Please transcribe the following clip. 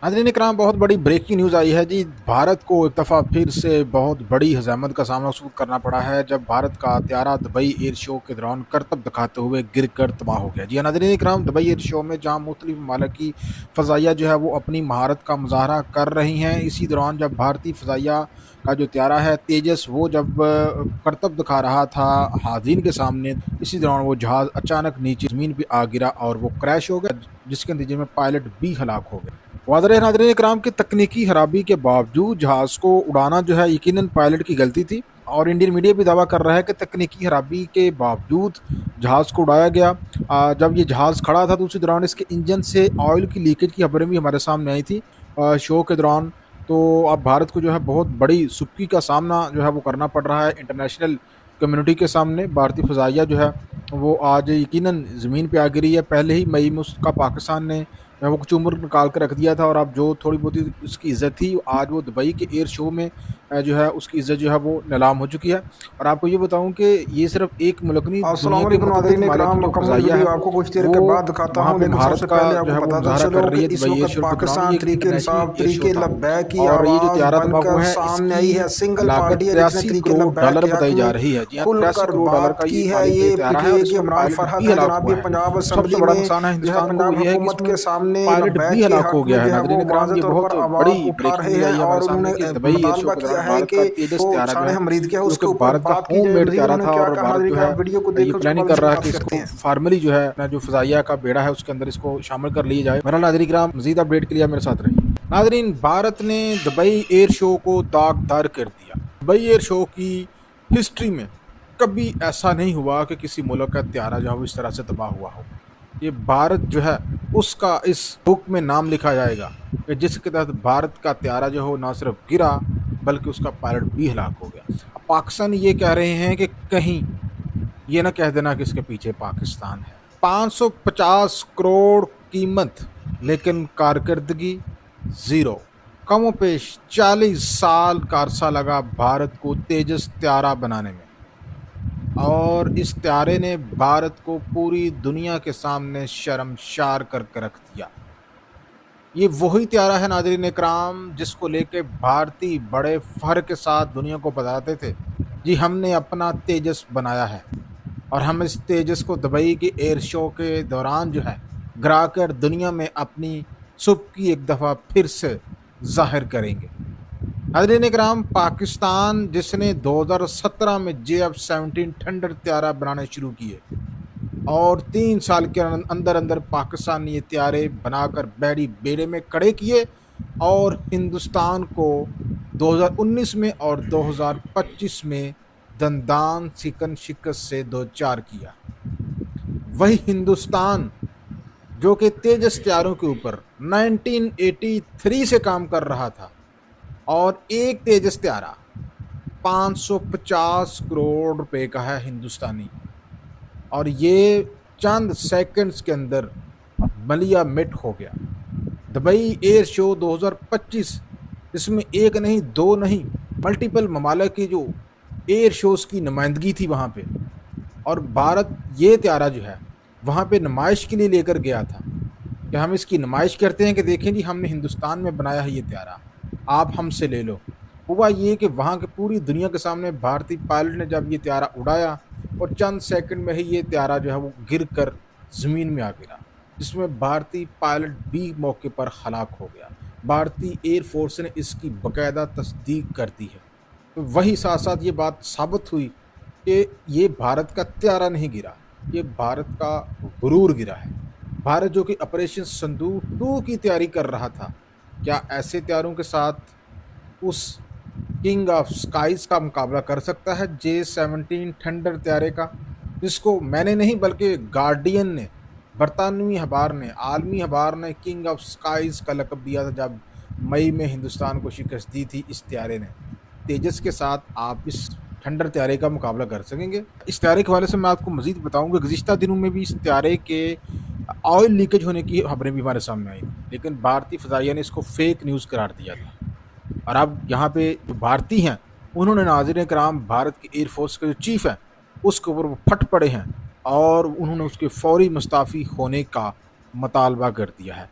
नाज़रीन इकराम, बहुत बड़ी ब्रेकिंग न्यूज़ आई है जी। भारत को एक दफ़ा फिर से बहुत बड़ी हज़ामत का सामना सूद करना पड़ा है जब भारत का त्यारा दुबई एयर शो के दौरान करतब दिखाते हुए गिर कर तबाह हो गया। जी नाज़रीन इकराम, दुबई एयर शो में जहां मुख्तलिफ ममालिक की फ़ज़ाइया जो है वो अपनी महारत का मुज़ाहरा कर रही हैं, इसी दौरान जब भारतीय फ़ज़ाइया का जो त्यारा है तेजस वो जब करतब दिखा रहा था हाज़रीन के सामने, इसी दौरान वो जहाज़ अचानक नीचे ज़मीन पर आ गिरा और वो क्रैश हो गया, जिसके नतीजे में पायलट भी हलाक हो गए। वादरे नाज़रीन इकराम की तकनीकी खराबी के बावजूद जहाज़ को उड़ाना जो है यकीनन पायलट की गलती थी और इंडियन मीडिया भी दावा कर रहा है कि तकनीकी खराबी के बावजूद जहाज़ को उड़ाया गया। जब ये जहाज़ खड़ा था तो उसी दौरान इसके इंजन से ऑयल की लीकेज की खबरें भी हमारे सामने आई थी शो के दौरान। तो अब भारत को जो है बहुत बड़ी सुक्की का सामना जो है वो करना पड़ रहा है इंटरनेशनल कम्युनिटी के सामने। भारतीय फ़ज़ाइया जो है वो आज यकीनन ज़मीन पे आ गिरी है। पहले ही मई में उसका पाकिस्तान ने वो कुछ उम्र निकाल कर रख दिया था और अब जो थोड़ी बहुत उसकी इज़्ज़त थी आज वो दुबई के एयर शो में जो है उसकी इज़्ज़त जो है वो नीलाम हो चुकी है। और आपको ये बताऊं कि ये सिर्फ एक मुल्क नहीं, दुनिया के मुतअद्दिद ममालिक की जो फ़ज़ाइया है आपको कुछ देर के वो बाद दिखाता वहाँ हूं, पे लेकिन भारत सबसे का पहले जो है आपको वो बताता मुज़ाहरा कर चलो रही कि है इस दुबई एयर वक्त शो के दौरान। पाकिस्तान ये तरीके इंसाफ इंटरनेशनल एयर तरीके शो था लब्बैक की और ये जो आवाज त्यारा तबाह हुआ बनकर है सामने आई इसकी है। सिंगल लागत पार्टी है जिसने 83 तरीके करोड़ लब्बैक डॉलर के बताई हक जा में रही है। जी हाँ, 83 खुलकर करोड़ डॉलर बात का की ये है। मालिक ये त्यारा है ये और कि इसमें इमरान पायलट फरहत भी है हलाक जनाब, हुआ ये है। पंजाब सबसे असम्बली बड़ा में नुकसान है जो है हिंदुस्तान को पंजाब ये है कि हुकूमत इसमें के सामने पायलट भी लब्बैक के हलाक हक हो में गया है। जो है नाज़रीन वो इकराम, वाज़ेह ये तौर बहुत पर बड़ी आवाज़ उठा ब्रेकिंग रहे न्यूज़ आई हैं है हमारे और सामने उन्होंने कि दुबई एयर शो मुतालबा के किया दौरान है भारत कि का तेजस वो त्यारा जो शान है हमरीद क्या है जो कि उसके ऊपर भारत का बात की होम जाए। मेड मजीद त्यारा उन्होंने था क्या और कहा भारत हाज़रीन जो के है आप वीडियो को ये देखकर उसके प्लानिंग बाद कर इसमें रहा है कि बात करते इसको हैं। फार्मली जो है जो फ़ज़ाइया का बेड़ा है उसके अंदर इसको शामिल कर लिया जाए। बहरहाल नाज़रीन इकराम, मज़ीद अपडेट के लिए मेरे साथ रहिए। नाज़रीन, भारत ने दुबई एयर शो को दागदार कर दिया। दुबई एयर शो की हिस्ट्री में कभी ऐसा नहीं हुआ कि किसी मुल्क का त्यारा जो है वो इस तरह से तबाह हुआ हो। ये भारत जो है उसका इस बुक में नाम लिखा जाएगा कि जिसके तहत भारत का त्यारा जो हो ना सिर्फ गिरा बल्कि उसका पायलट भी हलाक हो गया। अब पाकिस्तान ये कह रहे हैं कि कहीं ये ना कह देना कि इसके पीछे पाकिस्तान है। 550 करोड़ कीमत लेकिन कारकर्दगी ज़ीरो। कमो पेश 40 साल का अरसा लगा भारत को तेजस त्यारा बनाने में और इस त्यारे ने भारत को पूरी दुनिया के सामने शर्मशार करके रख दिया। ये वही त्यारा है नाज़रीन इकराम जिसको लेके भारतीय बड़े फख्र के साथ दुनिया को बताते थे, जी हमने अपना तेजस बनाया है और हम इस तेजस को दुबई के एयर शो के दौरान जो है गिरा कर दुनिया में अपनी सुबकी एक दफ़ा फिर से ज़ाहिर करेंगे। नाज़रीन इकराम, पाकिस्तान जिसने 2017 में JF-17 थंडर त्यारा बनाने शुरू किए और 3 साल के अंदर अंदर पाकिस्तान ने ये त्यारे बनाकर बेड़ी बेड़े में खड़े किए और हिंदुस्तान को 2019 में और 2025 में दंदान सिकन शिकस्त से दो चार किया। वही हिंदुस्तान जो कि तेजस त्यारों के ऊपर 1983 से काम कर रहा था और एक तेजस त्यारा 550 करोड़ रुपए का है हिंदुस्तानी और ये चंद सेकंड्स के अंदर मलिया मिट हो गया। दुबई एयर शो 2025 इसमें एक नहीं दो नहीं मल्टीपल ममालिक की जो एयर शोज़ की नुमाइंदगी थी वहाँ पे और भारत ये त्यारा जो है वहाँ पे नुमाइश के लिए लेकर गया था कि हम इसकी नुमाइश करते हैं कि देखें जी हमने हिंदुस्तान में बनाया है ये त्यारा, आप हमसे ले लो। हुआ ये कि वहाँ के पूरी दुनिया के सामने भारतीय पायलट ने जब ये त्यारा उड़ाया और चंद सेकंड में ही ये त्यारा जो है वो गिर कर ज़मीन में आ गिरा, जिसमें भारतीय पायलट भी मौके पर हलाक हो गया। भारतीय एयर फोर्स ने इसकी बाकायदा तस्दीक कर दी है। तो वही साथ साथ ये बात साबित हुई कि ये भारत का त्यारा नहीं गिरा, ये भारत का गुरूर गिरा है। भारत जो कि ऑपरेशन सिंदूर 2 की तैयारी कर रहा था, क्या ऐसे त्यारों के साथ उस किंग ऑफ स्काइज का मुकाबला कर सकता है J-17 थंडर त्यारे का, जिसको मैंने नहीं बल्कि गार्डियन ने, बरतानवी अखबार ने, आलमी अखबार ने किंग ऑफ स्काइज का लक़ब दिया था जब मई में हिंदुस्तान को शिकस्त दी थी इस त्यारे ने। तेजस के साथ आप इस थंडर त्यारे का मुकाबला कर सकेंगे। इस त्यारे के हवाले से मैं आपको मज़ीद बताऊँ कि गुज़िश्ता दिनों में भी इस त्यारे के ऑयल लीकेज होने की खबरें भी हमारे सामने आई, लेकिन भारतीय फ़ज़ाइया ने इसको फ़ेक न्यूज़ करार दिया था। और अब यहाँ पे जो भारतीय हैं, उन्होंने नाज़रीन कराम भारत की एयर फ़ोर्स के जो चीफ़ हैं, उसके ऊपर वो फट पड़े हैं और उन्होंने उसके फ़ौरी मुस्ताफ़ी होने का मुतालबा कर दिया है।